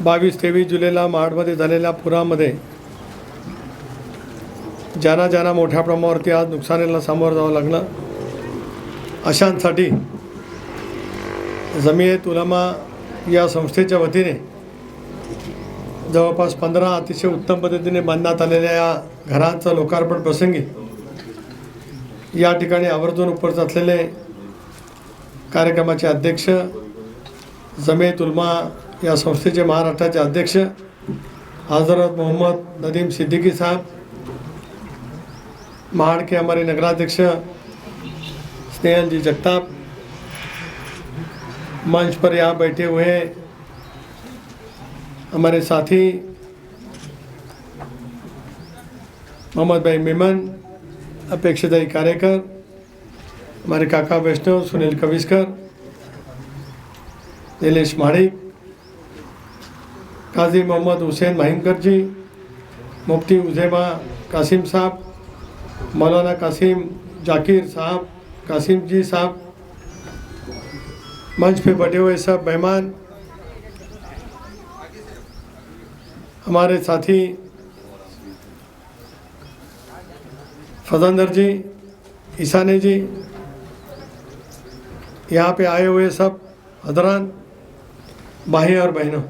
22-23 जुलैला महाडमध्ये झालेल्या पुरामध्ये ज्यांना मोठ्या प्रमाणावरती आज नुकसानीला सामोरं जावं लागलं अशांसाठी जमियत उलमा या संस्थेच्या वतीने जवळपास 15 अतिशय उत्तम पद्धतीने बांधण्यात आलेल्या या घरांचं लोकार्पण प्रसंगी या ठिकाणी आवर्जून उपस्थित असलेले कार्यक्रमाचे अध्यक्ष, जमियत उलमा या संस्थेचे महाराष्ट्राचे अध्यक्ष हजरत मोहम्मद नदीम सिद्दीकी साहब, महाड़ के हमारे नगराध्यक्ष स्नेहल जी जगताप, मंच पर यहाँ बैठे हुए हमारे साथी मोहम्मद भाई मेमन, अपेक्षादाई कार्यकर, हमारे काका वैष्णव सुनील कविस्कर, नीलेश माड़िक, काजी मोहम्मद हुसैन महिमकर जी, मुफ्ती उज़ैमा कासिम साहब, मौलाना कासिम जाकिर साहब, कासिम जी साहब, मंच पे बैठे हुए सब मेहमान, हमारे साथी फजंदर जी, ईसानी जी, यहाँ पे आए हुए सब हजरान, भाई और बहनों,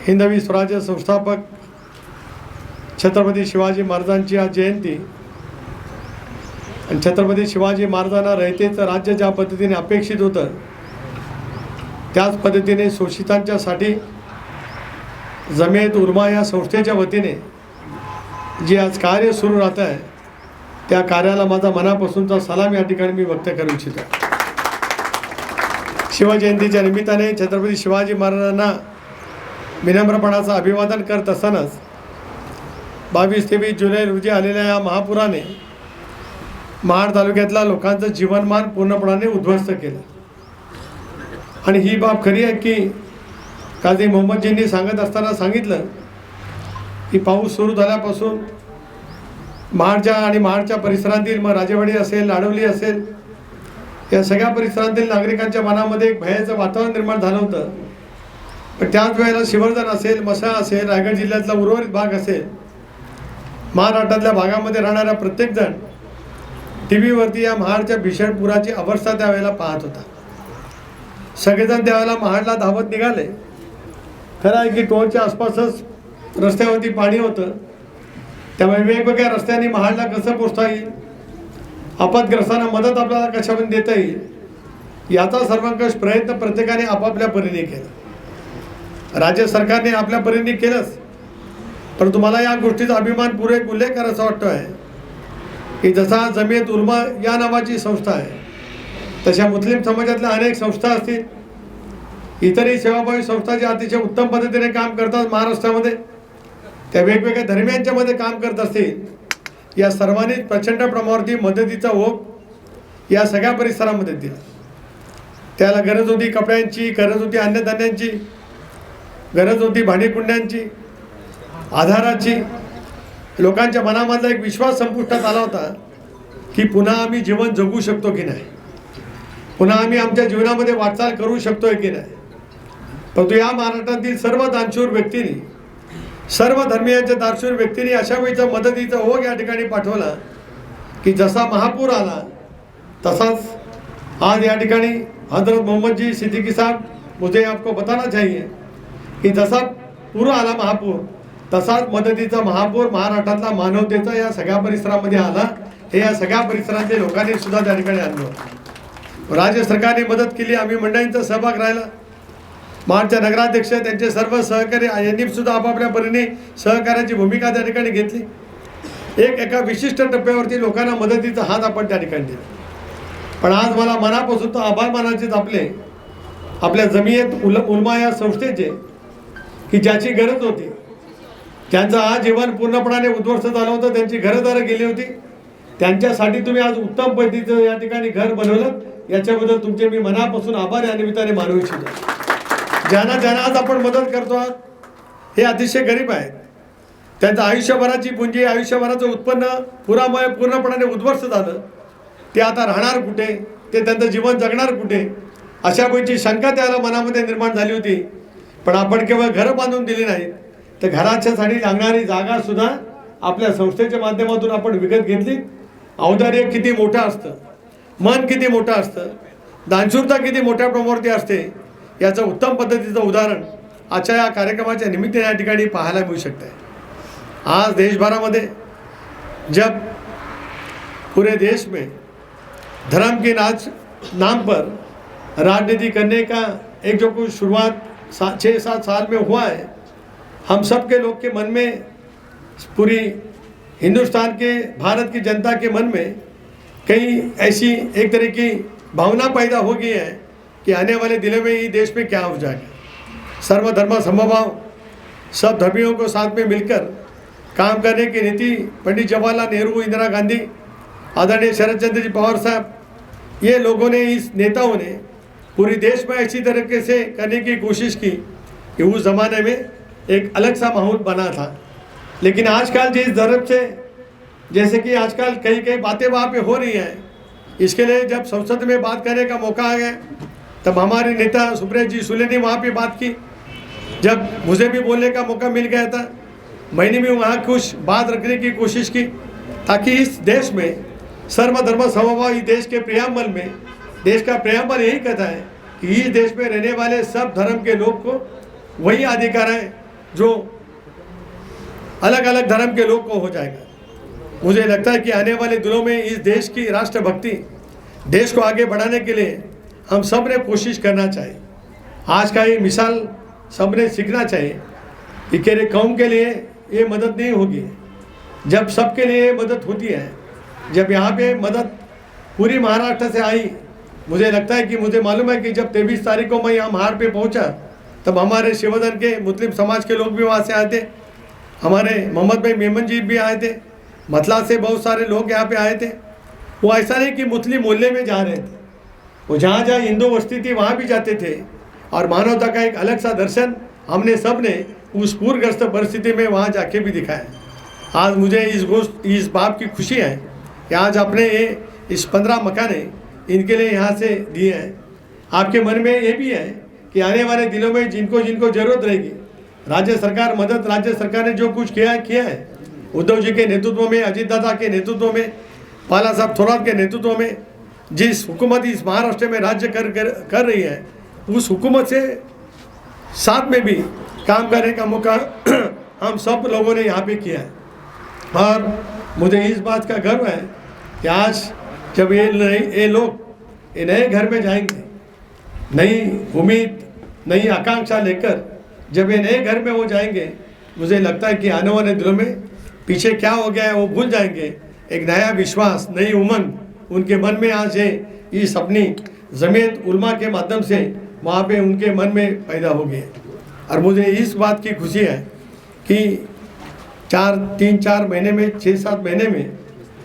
हिंदवी स्वराज्य संस्थापक छत्रपती शिवाजी महाराजांची आज जयंती आणि छत्रपती शिवाजी महाराजांना रयतेचं राज्य ज्या पद्धतीने अपेक्षित होतं त्याच पद्धतीने शोषितांच्यासाठी जमियत उलमा या संस्थेच्या वतीने जे आज कार्य सुरू राहत आहे त्या कार्याला माझा मनापासूनचा सलाम या ठिकाणी मी व्यक्त करू इच्छितो। शिवजयंतीच्या निमित्ताने छत्रपती शिवाजी महाराजांना विनम्रपणाचं अभिवादन करत असतानाच 22-23 जुलै रोजी आलेल्या या महापुराने महाड तालुक्यातल्या लोकांचं जीवनमान पूर्णपणाने उद्ध्वस्त केलं आणि ही बाब खरी आहे की काजी मोहम्मदजींनी सांगत असताना सांगितलं की पाऊस सुरू झाल्यापासून महाडच्या आणि महाडच्या परिसरातील मग राजेवाडी असेल, लाडवली असेल, या सगळ्या परिसरातील नागरिकांच्या मनामध्ये एक भयाचं वातावरण निर्माण झालं होतं। पण त्याच वेळेला शिवर्धन असेल, मसा असेल, रायगड जिल्ह्यातला उर्वरित भाग असेल, महाराष्ट्रातल्या भागामध्ये राहणारा प्रत्येकजण टी व्हीवरती या महाडच्या भीषण पुराची अवस्था त्यावेळेला पाहत होता। सगळेजण त्यावेळेला महाडला धावत निघाले। खरं आहे की टोलच्या आसपासच रस्त्यावरती पाणी होतं, त्यामुळे वेगवेगळ्या रस्त्यांनी महाडला कसं पोचता येईल, आपत्ग्रस्तांना मदत आपल्याला कशामध्ये देता येईल याचा सर्वंकष प्रयत्न प्रत्येकाने आपापल्या परीने केला। राज्य सरकारने आपल्या परीने केलंच, परंतु मला या गोष्टीचा अभिमान पूर्वक उल्लेख करायचा वाटतो आहे की जसा जमियत उलमा या नावाची संस्था आहे तशा मुस्लिम समाजातल्या अनेक संस्था असतील, इतरही सेवाभावी संस्था ज्या अतिशय उत्तम पद्धतीने काम करतात महाराष्ट्रामध्ये, त्या वेगवेगळ्या धर्मियांच्या मध्ये काम करत असतील, या सर्वांनी प्रचंड प्रमाणावरती मदतीचा ओघ या सगळ्या परिसरामध्ये दिला। त्याला गरज होती कपड्यांची, गरज होती अन्नधान्यांची, गरज होती भांडीकुंड्यांची, आधाराची। लोकांच्या मनामधला एक विश्वास संपुष्टात आला होता की पुन्हा आम्ही जीवन जगू शकतो की नाही, पुन्हा आम्ही आमच्या जीवनामध्ये वाटचाल करू शकतोय की नाही। परंतु या महाराष्ट्रातील सर्व दानशूर व्यक्तींनी, सर्व धर्मियांच्या दानशूर व्यक्तींनी अशा वेळीचा मदतीचा ओघ या ठिकाणी पाठवला की जसा महापूर आला तसाच आज या ठिकाणी हजरत मोहम्मद जी सिद्दीकी साहब, मुझे आपको बताना चाहिए की जसा पूर आला महापूर तसाच मदतीचा महापूर महाराष्ट्रातला मानवतेचा या सगळ्या परिसरामध्ये आला। हे या सगळ्या परिसरातील लोकांनी सुद्धा त्या ठिकाणी आणलं। राज्य सरकारने मदत केली, आम्ही मंडळींचा सहभाग राहिला, महाडच्या नगराध्यक्ष त्यांचे सर्व सहकारी यांनी सुद्धा आपापल्या परीने सहकार्याची भूमिका त्या ठिकाणी घेतली। एका विशिष्ट टप्प्यावरती लोकांना मदतीचा हात आपण त्या ठिकाणी दिला। पण आज मला मनापासून तो आभार मानायचे आपल्या जमियत उलमा या संस्थेचे की ज्याची गरज होती, ज्यांचं आज जीवन पूर्णपणाने उद्ध्वस्त झालं होतं, त्यांची घरदारं गेली होती, त्यांच्यासाठी तुम्ही आज उत्तम पद्धतीचं या ठिकाणी घर बनवलं, याच्याबद्दल तुमचे मी मनापासून आभार या निमित्ताने मानू इच्छितो। ज्यांना आज आपण मदत करतो हे अतिशय गरीब आहेत, त्यांचं आयुष्यभराची पुंजी, आयुष्यभराचं उत्पन्न पुरामुळे पूर्णपणाने उद्ध्वस्त झालं। ते आता राहणार कुठे, ते त्यांचं जीवन जगणार कुठे, अशा गोष्टी शंका त्याला मनामध्ये निर्माण झाली होती. पण आपण केवळ घरं बांधून दिली नाहीत, तर घराच्यासाठी लागणारी जागासुद्धा आपल्या संस्थेच्या माध्यमातून आपण विकत घेतली. औदार्य किती मोठं असतं, मन किती मोठं असतं, दानशूरता किती मोठ्या प्रमाणावरती असते, याचं उत्तम पद्धतीचं उदाहरण आजच्या या कार्यक्रमाच्या निमित्ताने या ठिकाणी पाहायला मिळू शकतं. आज देशभरामध्ये जब पूरे देश में धर्म के नाम पर राजनीति करने का एक जो कुछ शुरुआत 6-7 साल में हुआ है, हम सब के लोग के मन में, पूरी हिंदुस्तान के, भारत की जनता के मन में कई ऐसी एक तरह की भावना पैदा हो गई है कि आने वाले दिनों में ये देश में क्या हो जाएगा. सर्वधर्म समभाव, सब धर्मियों को साथ में मिलकर काम करने की नीति पंडित जवाहरलाल नेहरू, इंदिरा गांधी, आदरणीय शरद चंद्र जी पवार साहब, ये लोगों ने, इस नेताओं ने पूरी देश में ऐसी तरीके से करने की कोशिश की कि उस ज़माने में एक अलग सा माहौल बना था. लेकिन आजकल जिस धर्म से, जैसे कि आजकल कई बातें वहाँ पे हो रही हैं, इसके लिए जब संसद में बात करने का मौका आ गया, तब हमारे नेता सुप्रिया जी सुले ने वहाँ पे बात की. जब मुझे भी बोलने का मौका मिल गया था, मैंने भी वहाँ कुछ बात रखने की कोशिश की, ताकि इस देश में सर्वधर्म समभाव, इस देश के प्रियम्बल में, देश का प्रियम्बल यही कहता है कि इस देश में रहने वाले सब धर्म के लोग को वही अधिकार है जो अलग अलग धर्म के लोग को हो जाएगा. मुझे लगता है कि आने वाले दिनों में इस देश की राष्ट्रभक्ति, देश को आगे बढ़ाने के लिए हम सब ने कोशिश करना चाहिए. आज का ये मिसाल सब ने सीखना चाहिए कि केरे कौम के लिए ये मदद नहीं होगी, जब सबके लिए मदद होती है. जब यहाँ पे मदद पूरी महाराष्ट्र से आई, मुझे लगता है कि मुझे मालूम है कि जब 23 तारीख को मैं यहाँ महाड़ पे पहुँचा, तब हमारे शिवधन के मुस्लिम समाज के लोग भी वहाँ से आए थे, हमारे मोहम्मद भाई मेमन जी भी आए थे, मतला से बहुत सारे लोग यहाँ पे आए थे. वो ऐसा नहीं कि मुस्लिम मोहल्ले में जा रहे थे, वो जहाँ जहाँ हिंदू बस्ती थी वहाँ भी जाते थे, और मानवता का एक अलग सा दर्शन हमने सब ने उस पूरग्रस्त परिस्थिति में वहाँ जाके भी दिखाया. आज मुझे इस बात की खुशी है कि आज आपने इस 15 मकाने इनके लिए यहाँ से दिए हैं. आपके मन में ये भी है कि आने वाले दिनों में जिनको जिनको ज़रूरत रहेगी, राज्य सरकार मदद, राज्य सरकार ने जो कुछ किया है, उद्धव जी के नेतृत्व में, अजीत दादा के नेतृत्व में, पाला साहब थोराट के नेतृत्व में जिस हुकूमत इस महाराष्ट्र में राज्य कर रही है, उस हुकूमत से साथ में भी काम करने का मौका हम सब लोगों ने यहाँ पे किया है. और मुझे इस बात का गर्व है कि आज जब ये लोग ये नए घर में जाएंगे, नई उम्मीद, नई आकांक्षा लेकर जब ये नए घर में वो जाएंगे, मुझे लगता है कि आने वाले दिनों में पीछे क्या हो गया है वो भूल जाएंगे. एक नया विश्वास, नई उमंग उनके मन में आज है, इस अपनी जमीयत उलमा के माध्यम से वहाँ पे उनके मन में पैदा हो गए. और मुझे इस बात की खुशी है कि 3-4 महीने में, 6-7 महीने में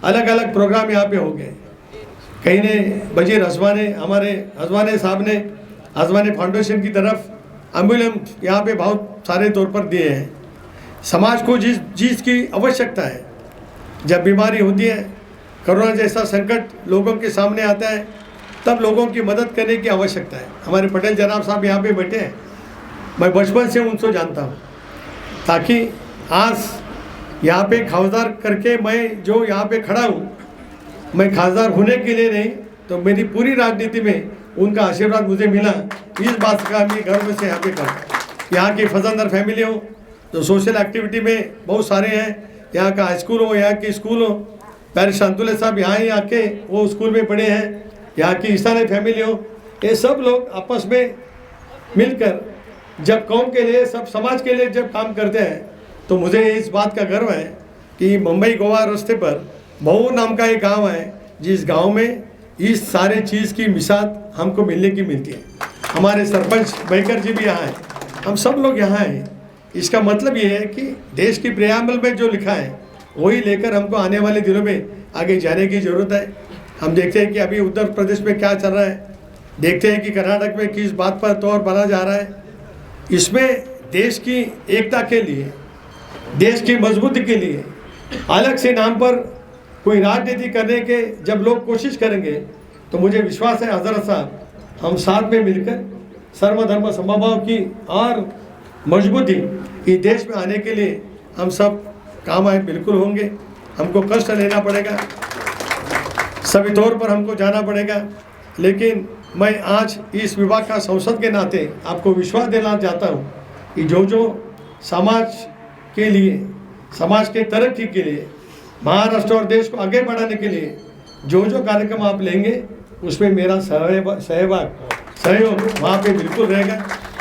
अलग अलग प्रोग्राम यहाँ पे हो गए. कहीं ने बजीर हसवाने, हमारे हसवाने साहब ने हसवाने फाउंडेशन की तरफ एम्बुलेंस यहाँ पे बहुत सारे तौर पर दिए हैं. समाज को जिस चीज़ की आवश्यकता है, जब बीमारी होती है, कोरोना जैसा संकट लोगों के सामने आता है, तब लोगों की मदद करने की आवश्यकता है. हमारे पटेल जनाब साहब यहाँ पे बैठे हैं, मैं बचपन से उनको जानता हूँ, ताकि आज यहाँ पे खासदार करके मैं जो यहाँ पे खड़ा हूँ, मैं खासदार होने के लिए नहीं, तो मेरी पूरी राजनीति में उनका आशीर्वाद मुझे मिला. इस बात का मैं गर्व से यहाँ पे करता. यहाँ की फजलदार फैमिली हो, तो सोशल एक्टिविटी में बहुत सारे हैं, यहाँ का हाई स्कूल हो, यहाँ की स्कूल हो, प्यारे शांतुले साहब यहाँ ही आके वो स्कूल में पढ़े हैं, यहाँ की ईसानी फैमिली हो, ये सब लोग आपस में मिलकर जब कौम के लिए, सब समाज के लिए जब काम करते हैं, तो मुझे इस बात का गर्व है कि मुंबई गोवा रास्ते पर मऊ नाम का एक गांव है, जिस गांव में इस सारे चीज़ की मिसाल हमको मिलने की मिलती है. हमारे सरपंच बैकर जी भी यहाँ हैं, हम सब लोग यहाँ हैं. इसका मतलब ये है कि देश की प्रियम्बल में जो लिखा है वही लेकर हमको आने वाले दिनों में आगे जाने की ज़रूरत है. हम देखते हैं कि अभी उत्तर प्रदेश में क्या चल रहा है, देखते हैं कि कर्नाटक में किस बात पर तौर बना जा रहा है. इसमें देश की एकता के लिए, देश की मजबूती के लिए अलग से नाम पर कोई राजनीति करने के जब लोग कोशिश करेंगे, तो मुझे विश्वास है हजरत साहब हम साथ में मिलकर सर्वधर्म समभाव की और मजबूती इस देश में आने के लिए हम सब काम आए बिल्कुल होंगे। हमको कष्ट लेना पड़ेगा, सभी तौर पर हमको जाना पड़ेगा, लेकिन मैं आज इस विभाग का सांसद के नाते आपको विश्वास देना चाहता हूँ कि जो समाज के लिए, समाज के तरक्की के लिए, महाराष्ट्र और देश को आगे बढ़ाने के लिए जो कार्यक्रम आप लेंगे उसमें मेरा सहयोग वहाँ पे बिल्कुल रहेगा।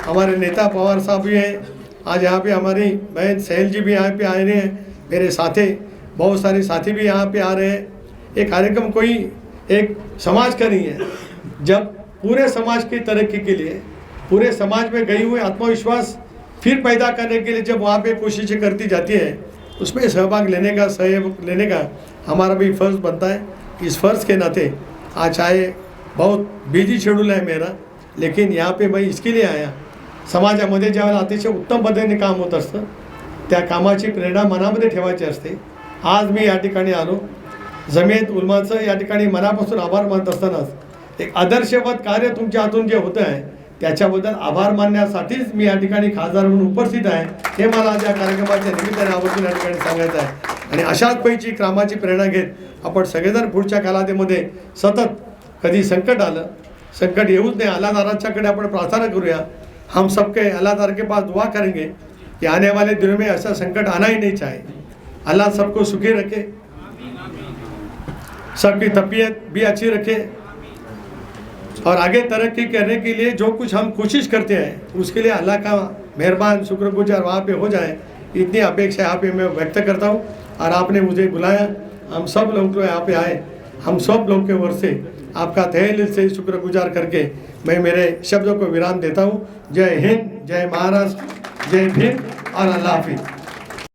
हमारे नेता पवार साहब भी हैं, आज यहाँ पे हमारी बहन सहेल जी भी यहाँ पे आए हैं, मेरे साथी बहुत सारे साथी भी यहाँ पे आ रहे हैं। ये कार्यक्रम कोई एक समाज का नहीं है, जब पूरे समाज की तरक्की के लिए, पूरे समाज में गई हुए आत्मविश्वास फिर पैदा करने के लिए जब वहाँ पे कोशिशें करती जाती है, उसमें सहभाग लेने का, सहयोग लेने का हमारा भी फर्ज बनता है। इस फर्ज के नाते आज चाहे बहुत बिझी शेड्यूल आहे मेरा, लेकिन यहाँ पे मैं इसके लिए आया, समाजामध्ये ज्यावेळेला अतिशय उत्तम पद्धतीने काम होत असतं त्या कामाची प्रेरणा मनामध्ये ठेवायची असते। आज मी या ठिकाणी आलो, जमियत उलमाचं या ठिकाणी मनापासून आभार मानत असतानाच एक आदर्शवत कार्य तुमच्या हातून जे होतं आहे त्याच्याबद्दल आभार मानण्यासाठीच मी या ठिकाणी खासदार म्हणून उपस्थित आहे, हे मला आज या कार्यक्रमाच्या निमित्ताने आवर्जून या ठिकाणी सांगायचं आहे। आणि अशाच पैकी कामाची प्रेरणा घेत आपण सगळेजण पुढच्या कालावधीमध्ये सतत कधी संकट आलं, संकट येऊच नाही, अल्लाह तालाच्याकडे आपण प्रार्थना करूया। हम सबके अल्लाह ताला के पास दुआ करेंगे कि आने वाले दिनों में ऐसा संकट आना ही नहीं चाहिए। अल्लाह सबको सुखी रखे, सबकी तबीयत भी अच्छी रखे और आगे तरक्की करने के लिए जो कुछ हम कोशिश करते हैं उसके लिए अल्लाह का मेहरबान शुक्रगुजार वहाँ पे हो जाए, इतनी अपेक्षा यहाँ पे मैं व्यक्त करता हूँ। और आपने मुझे बुलाया, हम सब लोग तो यहाँ पे आए, हम सब लोग के ओर से आपका तहे दिल से शुक्रगुजार करके मैं मेरे शब्दों को विराम देता हूँ। जय हिंद, जय महाराष्ट्र, जय भीम और अल्लाह हाफिज़।